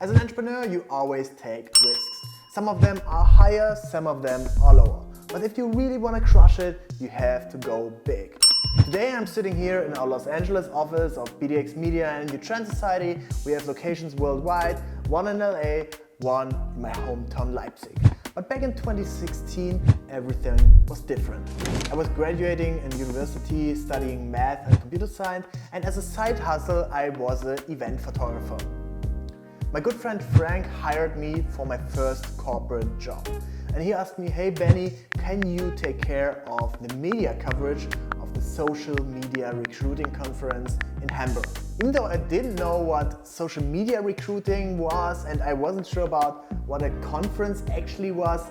As an entrepreneur, you always take risks. Some of them are higher, some of them are lower. But if you really want to crush it, you have to go big. Today I'm sitting here in our Los Angeles office of BDX Media and New Trend Society. We have locations worldwide, one in LA, one in my hometown Leipzig. But back in 2016, everything was different. I was graduating in university, studying math and computer science, and as a side hustle, I was an event photographer. My good friend Frank hired me for my first corporate job. And he asked me, hey Benny, can you take care of the media coverage of the social media recruiting conference in Hamburg? Even though I didn't know what social media recruiting was and I wasn't sure about what a conference actually was,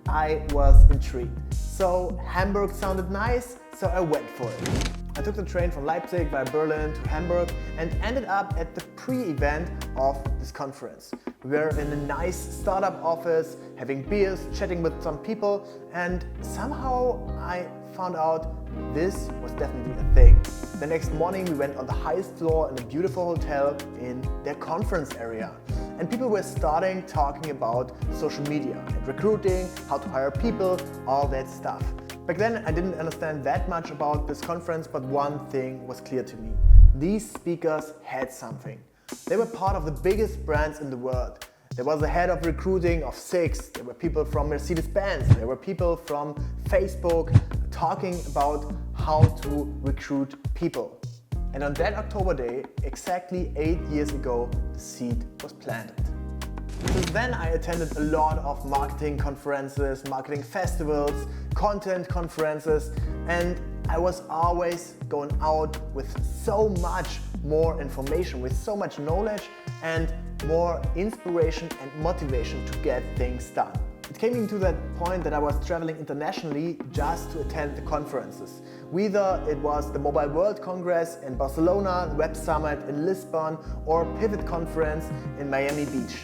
I was intrigued. So Hamburg sounded nice, so I went for it. I took the train from Leipzig via Berlin to Hamburg and ended up at the pre-event of this conference. We were in a nice startup office, having beers, chatting with some people, and somehow I found out this was definitely a thing. The next morning we went on the highest floor in a beautiful hotel in their conference area. And people were starting talking about social media and recruiting, how to hire people, all that stuff. Back then I didn't understand that much about this conference, but one thing was clear to me. These speakers had something. They were part of the biggest brands in the world. There was a head of recruiting of 6, there were people from Mercedes-Benz, there were people from Facebook talking about how to recruit people. And on that October day, exactly 8 years ago, the seed was planted. Since then I attended a lot of marketing conferences, marketing festivals, content conferences, and I was always going out with so much more information, with so much knowledge and more inspiration and motivation to get things done. It came into that point that I was traveling internationally just to attend the conferences. Whether it was the Mobile World Congress in Barcelona, the Web Summit in Lisbon, or Pivot Conference in Miami Beach.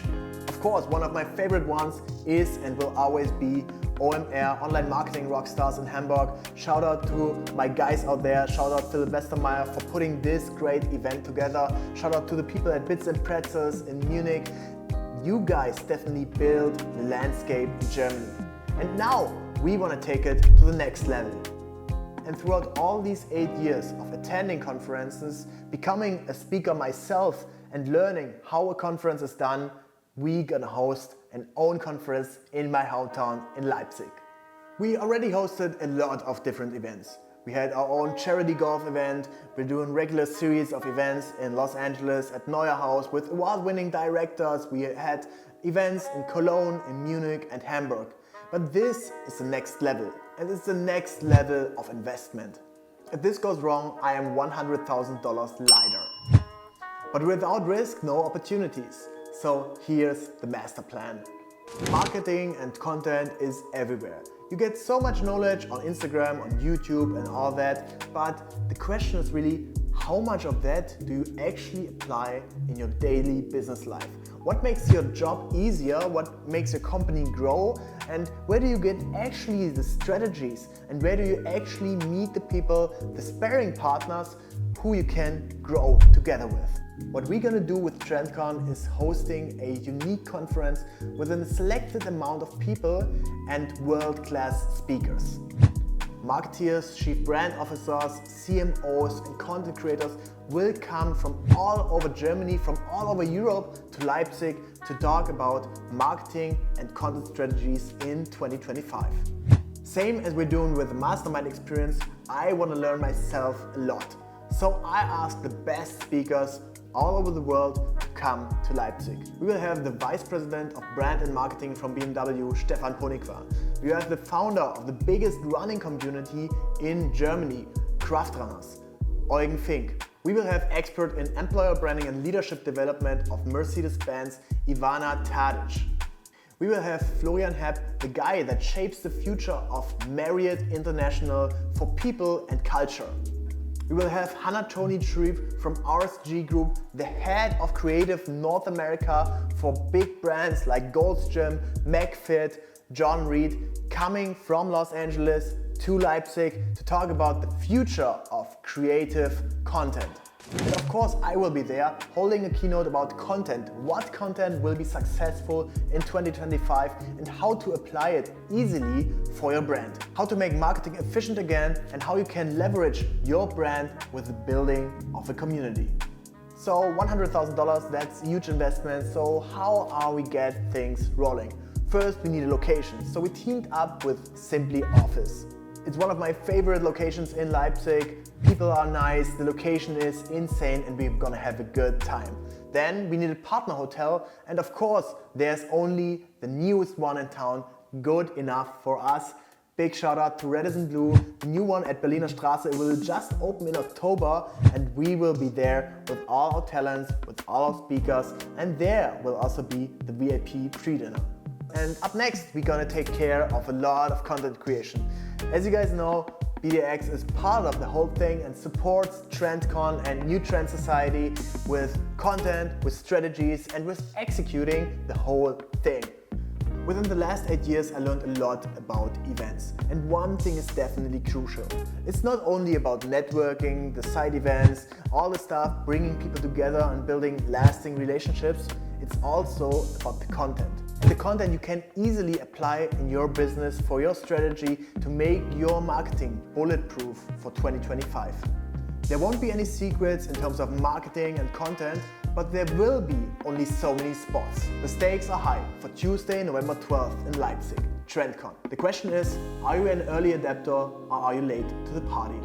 Of course, one of my favorite ones is and will always be OMR, Online Marketing Rockstars in Hamburg. Shout out to my guys out there. Shout out Philipp Westermeier for putting this great event together. Shout out to the people at Bits and Pretzels in Munich. You guys definitely built the landscape in Germany. And now we want to take it to the next level. And throughout all these 8 years of attending conferences, becoming a speaker myself and learning how a conference is done, we're gonna host an own conference in my hometown in Leipzig. We already hosted a lot of different events. We had our own charity golf event, we're doing regular series of events in Los Angeles at Neuer House with award-winning directors, we had events in Cologne, in Munich and Hamburg. But this is the next level, and it's the next level of investment. If this goes wrong, I am $100,000 lighter. But without risk, no opportunities. So here's the master plan. Marketing and content is everywhere. You get so much knowledge on Instagram, on YouTube and all that, but the question is really, how much of that do you actually apply in your daily business life? What makes your job easier? What makes your company grow? And where do you get actually the strategies? And where do you actually meet the people, the sparring partners who you can grow together with? What we're gonna do with TRENDCON is hosting a unique conference with a selected amount of people and world-class speakers. Marketeers, chief brand officers, CMOs and content creators will come from all over Germany, from all over Europe to Leipzig to talk about marketing and content strategies in 2025. Same as we're doing with the Mastermind experience, I want to learn myself a lot. So I asked the best speakers all over the world to come to Leipzig. We will have the Vice President of Brand and Marketing from BMW, Stefan Honigwa. We have the founder of the biggest running community in Germany, Craft Runners, Eugen Fink. We will have expert in employer branding and leadership development of Mercedes-Benz, Ivana Tadic. We will have Florian Hepp, the guy that shapes the future of Marriott International for people and culture. We will have Hannah Tony Shreve from RSG Group, the head of creative North America for big brands like Gold's Gym, McFit, John Reed, coming from Los Angeles to Leipzig to talk about the future of creative content. And of course, I will be there holding a keynote about content, what content will be successful in 2025 and how to apply it easily for your brand. How to make marketing efficient again and how you can leverage your brand with the building of a community. So $100,000, that's a huge investment. So how are we get things rolling? First, we need a location. So we teamed up with Simply Office. It's one of my favorite locations in Leipzig. People are nice, the location is insane, and we're gonna have a good time. Then we need a partner hotel, and of course, there's only the newest one in town, good enough for us. Big shout out to Radisson Blu, the new one at Berliner Straße. It will just open in October, and we will be there with all our talents, with all our speakers, and there will also be the VIP pre-dinner. And up next, we're gonna take care of a lot of content creation. As you guys know, BDX is part of the whole thing and supports TRENDCON and New Trend Society with content, with strategies, and with executing the whole thing. Within the last 8 years, I learned a lot about events. And one thing is definitely crucial. It's not only about networking, the side events, all the stuff, bringing people together and building lasting relationships. It's also about the content. And the content you can easily apply in your business for your strategy to make your marketing bulletproof for 2025. There won't be any secrets in terms of marketing and content, but there will be only so many spots. The stakes are high for Tuesday, November 12th in Leipzig, TRENDCON. The question is, are you an early adapter or are you late to the party?